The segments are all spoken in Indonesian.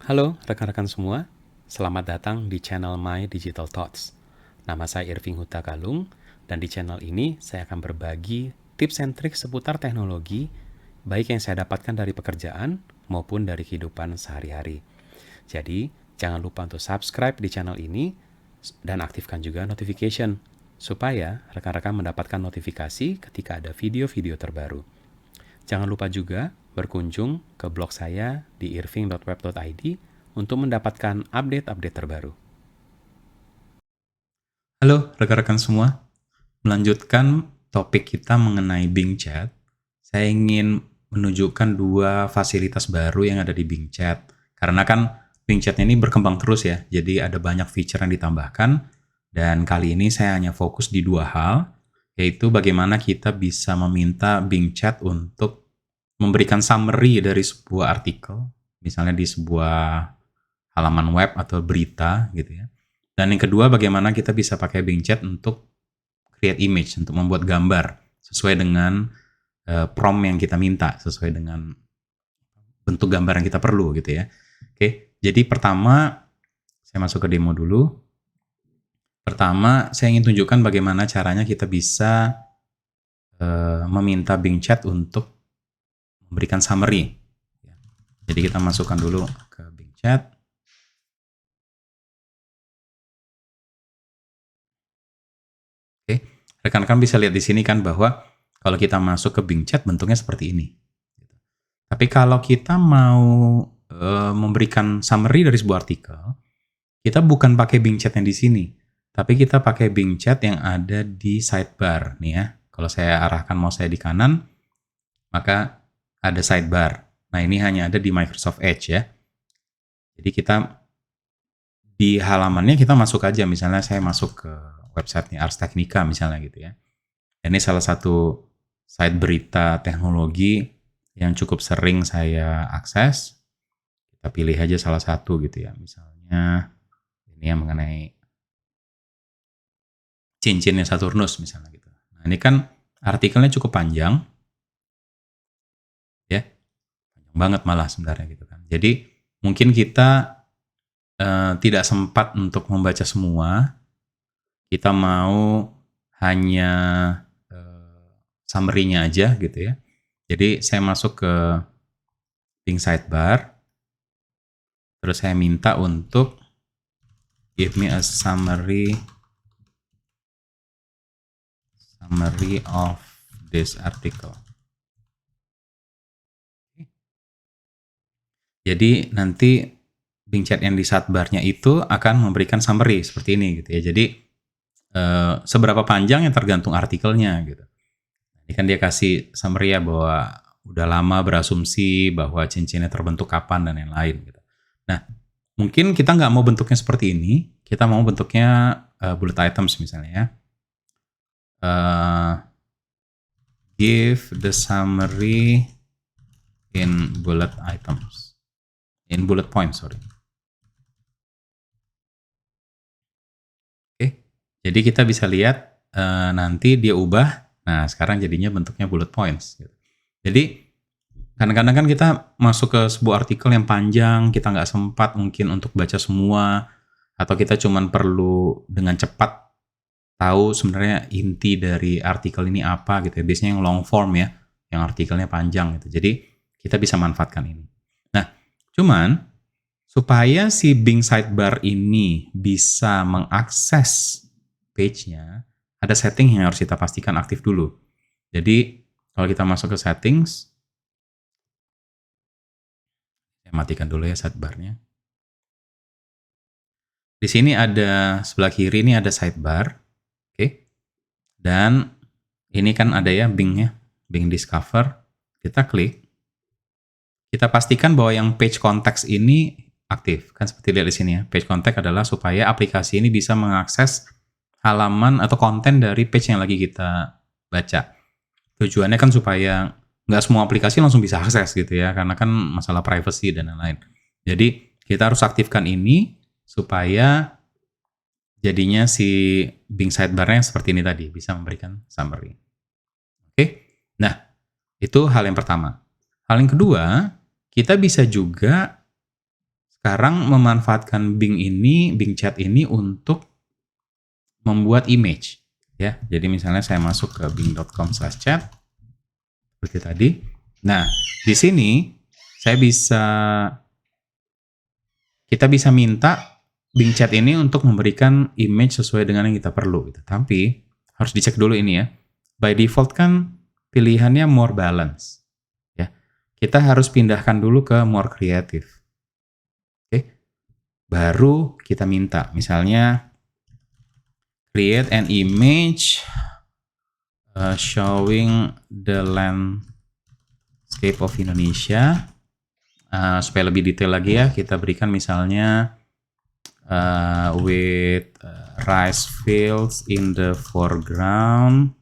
Halo rekan-rekan semua, selamat datang di channel My Digital Thoughts. Nama saya Irving Huta Galung, dan di channel ini saya akan berbagi tips and trik seputar teknologi, baik yang saya dapatkan dari pekerjaan maupun dari kehidupan sehari-hari. Jadi, jangan lupa untuk subscribe di channel ini dan aktifkan juga notification, supaya rekan-rekan mendapatkan notifikasi ketika ada video-video terbaru. Jangan lupa juga berkunjung ke blog saya di irving.web.id untuk mendapatkan update-update terbaru. Halo rekan-rekan semua, melanjutkan topik kita mengenai Bing Chat, saya ingin menunjukkan dua fasilitas baru yang ada di Bing Chat. Karena kan Bing Chat ini berkembang terus ya, jadi ada banyak fitur yang ditambahkan, dan kali ini saya hanya fokus di dua hal, yaitu bagaimana kita bisa meminta Bing Chat untuk memberikan summary dari sebuah artikel, misalnya di sebuah halaman web atau berita gitu ya. Dan yang kedua, bagaimana kita bisa pakai Bing Chat untuk create image, untuk membuat gambar sesuai dengan prompt yang kita minta, sesuai dengan bentuk gambar yang kita perlu gitu ya. Oke, jadi pertama saya masuk ke demo dulu. Pertama, saya ingin tunjukkan bagaimana caranya kita bisa meminta Bing Chat untuk memberikan summary. Jadi kita masukkan dulu ke Bing Chat. Oke, rekan-rekan bisa lihat di sini kan bahwa kalau kita masuk ke Bing Chat bentuknya seperti ini. Tapi kalau kita mau memberikan summary dari sebuah artikel, kita bukan pakai Bing Chat yang di sini, tapi kita pakai Bing Chat yang ada di sidebar nih ya. Kalau saya arahkan mouse saya di kanan, maka ada sidebar. Nah, ini hanya ada di Microsoft Edge ya. Jadi kita di halamannya kita masuk aja, misalnya saya masuk ke websitenya Ars Technica misalnya gitu ya. Ini salah satu site berita teknologi yang cukup sering saya akses. Kita pilih aja salah satu gitu ya, misalnya ini yang mengenai cincinnya Saturnus misalnya gitu. Nah, ini kan artikelnya cukup panjang ya, panjang banget malah sebenarnya gitu kan. Jadi mungkin kita tidak sempat untuk membaca semua, kita mau hanya summary-nya aja gitu ya. Jadi saya masuk ke link sidebar, terus saya minta untuk give me a summary of this article. Jadi nanti Bing Chat yang di sidebar-nya itu akan memberikan summary seperti ini gitu ya. Jadi seberapa panjang yang tergantung artikelnya gitu. Ini kan dia kasih summary ya bahwa udah lama berasumsi bahwa cincinnya terbentuk kapan dan lain-lain gitu. Nah, mungkin kita nggak mau bentuknya seperti ini, kita mau bentuknya bullet items misalnya ya. Give the summary in bullet items. In bullet points, sorry. Oke, jadi kita bisa lihat nanti dia ubah. Nah, sekarang jadinya bentuknya bullet points. Jadi kadang-kadang kan kita masuk ke sebuah artikel yang panjang, kita nggak sempat mungkin untuk baca semua, atau kita cuma perlu dengan cepat tahu sebenarnya inti dari artikel ini apa gitu ya. Biasanya yang long form ya, yang artikelnya panjang gitu. Jadi kita bisa manfaatkan ini. Nah, cuman supaya si Bing sidebar ini bisa mengakses page-nya, ada setting yang harus kita pastikan aktif dulu. Jadi kalau kita masuk ke settings, saya matikan dulu ya sidebar-nya. Di sini ada sebelah kiri ini ada sidebar, oke. Dan ini kan ada ya Bing-nya, Bing Discover. Kita klik. Kita pastikan bahwa yang page context ini aktif. Kan seperti lihat di sini ya. Page context adalah supaya aplikasi ini bisa mengakses halaman atau konten dari page yang lagi kita baca. Tujuannya kan supaya nggak semua aplikasi langsung bisa akses gitu ya, karena kan masalah privacy dan lain-lain. Jadi kita harus aktifkan ini supaya jadinya si Bing sidebar-nya seperti ini tadi, bisa memberikan summary. Oke, nah itu hal yang pertama. Hal yang kedua, kita bisa juga sekarang memanfaatkan Bing Chat ini untuk membuat image ya. Jadi misalnya saya masuk ke bing.com/chat seperti tadi. Nah, di sini kita bisa minta Bing Chat ini untuk memberikan image sesuai dengan yang kita perlu gitu. Tapi harus dicek dulu ini ya. By default kan pilihannya more balance ya. Kita harus pindahkan dulu ke more creative. Oke. Baru kita minta misalnya create an image showing the landscape of Indonesia. Supaya lebih detail lagi ya, kita berikan misalnya with rice fields in the foreground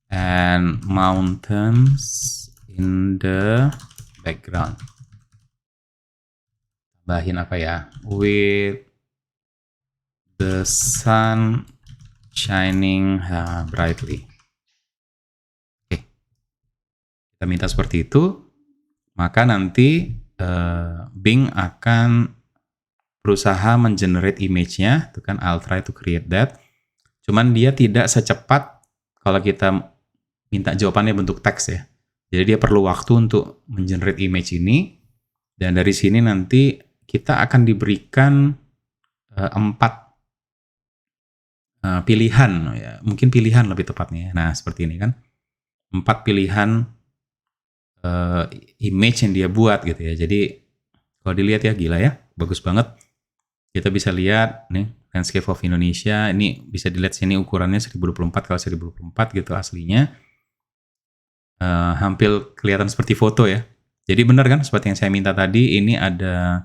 and mountains in the background. Tambahin apa ya? With the sun shining brightly. Oke. Kita minta seperti itu, maka nanti Bing akan berusaha mengenerate image-nya. Itu kan I'll try to create that. Cuman dia tidak secepat kalau kita minta jawabannya bentuk teks ya. Jadi dia perlu waktu untuk mengenerate image ini. Dan dari sini nanti kita akan diberikan 4 pilihan, ya, mungkin pilihan lebih tepatnya. Nah, seperti ini kan. 4 pilihan image yang dia buat gitu ya. Jadi kalau dilihat ya, gila ya, bagus banget. Kita bisa lihat nih landscape of Indonesia. Ini bisa dilihat sini ukurannya 1024 x 1024 gitu aslinya. Hampir kelihatan seperti foto ya. Jadi benar kan seperti yang saya minta tadi, ini ada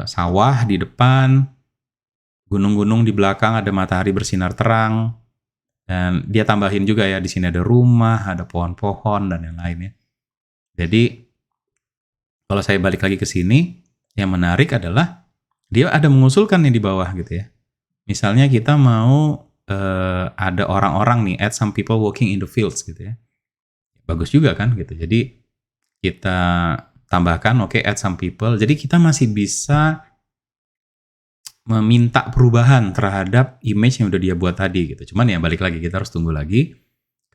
sawah di depan, gunung-gunung di belakang, ada matahari bersinar terang. Dan dia tambahin juga ya, di sini ada rumah, ada pohon-pohon, dan yang lainnya. Jadi, kalau saya balik lagi ke sini, yang menarik adalah dia ada mengusulkan nih di bawah gitu ya. Misalnya kita mau ada orang-orang nih, add some people walking in the fields gitu ya. Bagus juga kan gitu. Jadi, kita tambahkan, oke, add some people. Jadi, kita masih bisa meminta perubahan terhadap image yang udah dia buat tadi gitu. Cuman ya balik lagi, kita harus tunggu lagi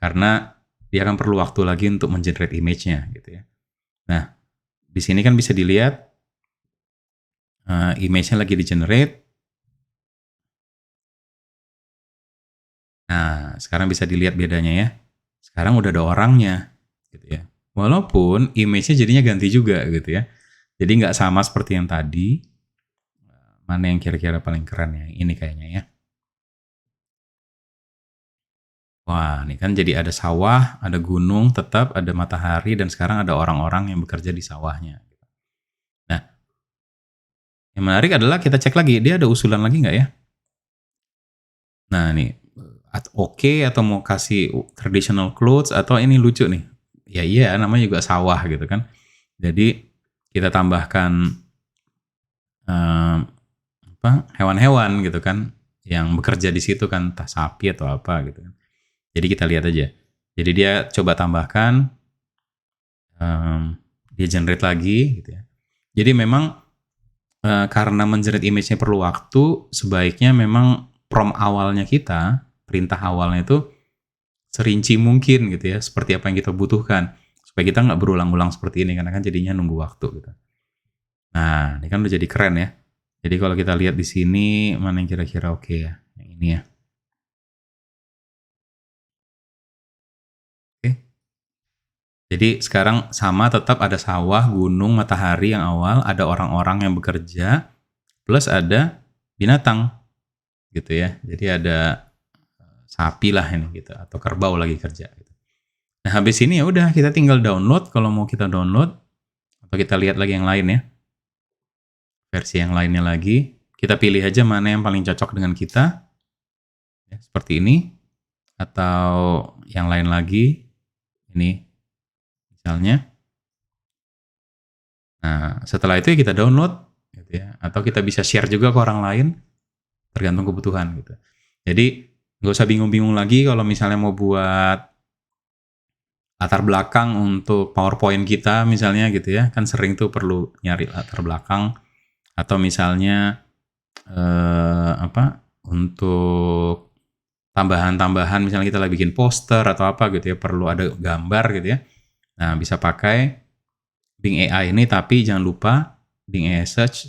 karena dia akan perlu waktu lagi untuk mengenerate image-nya gitu ya. Nah, di sini kan bisa dilihat image-nya lagi di-generate. Nah, sekarang bisa dilihat bedanya ya. Sekarang udah ada orangnya gitu ya. Walaupun image-nya jadinya ganti juga gitu ya. Jadi nggak sama seperti yang tadi. Mana yang kira-kira paling keren ya? Ini kayaknya ya. Wah, ini kan jadi ada sawah, ada gunung, tetap ada matahari, dan sekarang ada orang-orang yang bekerja di sawahnya. Nah, yang menarik adalah kita cek lagi, dia ada usulan lagi nggak ya? Nah, nih, oke, atau mau kasih traditional clothes, atau ini lucu nih. Ya iya, namanya juga sawah gitu kan. Jadi, kita tambahkan hewan-hewan gitu kan, yang bekerja di situ kan, entah sapi atau apa gitu kan. Jadi kita lihat aja. Jadi dia coba tambahkan, dia generate lagi gitu ya. Jadi memang karena mengenerate image-nya perlu waktu, sebaiknya memang prompt awalnya kita, perintah awalnya itu serinci mungkin gitu ya, seperti apa yang kita butuhkan. Supaya kita nggak berulang-ulang seperti ini, karena kan jadinya nunggu waktu gitu. Nah, ini kan udah jadi keren ya. Jadi kalau kita lihat di sini, mana yang kira-kira oke ya? Yang ini ya. Oke. Jadi sekarang sama, tetap ada sawah, gunung, matahari yang awal, ada orang-orang yang bekerja, plus ada binatang gitu ya. Jadi ada sapi lah ini gitu, atau kerbau lagi kerja gitu. Nah, habis ini ya udah kita tinggal download kalau mau kita download, atau kita lihat lagi yang lain ya. Versi yang lainnya lagi, kita pilih aja mana yang paling cocok dengan kita. Ya, seperti ini, atau yang lain lagi, ini misalnya. Nah, setelah itu ya kita download gitu ya, atau kita bisa share juga ke orang lain, tergantung kebutuhan gitu. Jadi nggak usah bingung-bingung lagi kalau misalnya mau buat latar belakang untuk PowerPoint kita misalnya gitu ya, kan sering tuh perlu nyari latar belakang, atau misalnya untuk tambahan-tambahan misalnya kita lagi bikin poster atau apa gitu ya, perlu ada gambar gitu ya. Nah, bisa pakai Bing AI ini, tapi jangan lupa Bing AI Search,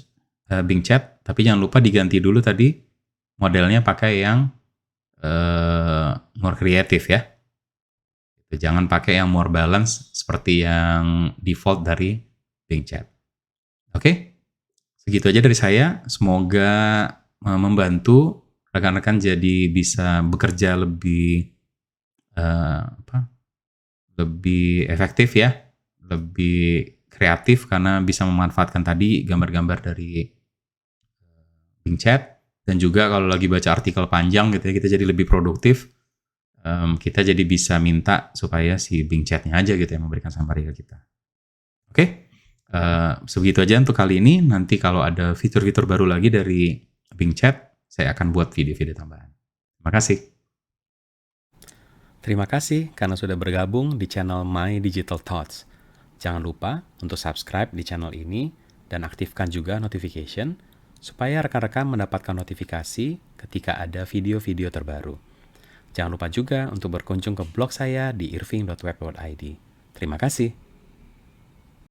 Bing Chat, tapi jangan lupa diganti dulu tadi modelnya pakai yang more kreatif ya. Jangan pakai yang more balance seperti yang default dari Bing Chat. Oke, segitu aja dari saya. Semoga membantu rekan-rekan jadi bisa bekerja lebih efektif ya, lebih kreatif karena bisa memanfaatkan tadi gambar-gambar dari Bing Chat, dan juga kalau lagi baca artikel panjang gitu ya, kita jadi lebih produktif. Kita jadi bisa minta supaya si Bing Chat-nya aja gitu yang memberikan summary ke kita. Oke, segitu aja untuk kali ini. Nanti kalau ada fitur-fitur baru lagi dari Bing Chat, saya akan buat video-video tambahan. Terima kasih. Terima kasih karena sudah bergabung di channel My Digital Thoughts. Jangan lupa untuk subscribe di channel ini dan aktifkan juga notification supaya rekan-rekan mendapatkan notifikasi ketika ada video-video terbaru. Jangan lupa juga untuk berkunjung ke blog saya di irving.web.id. Terima kasih.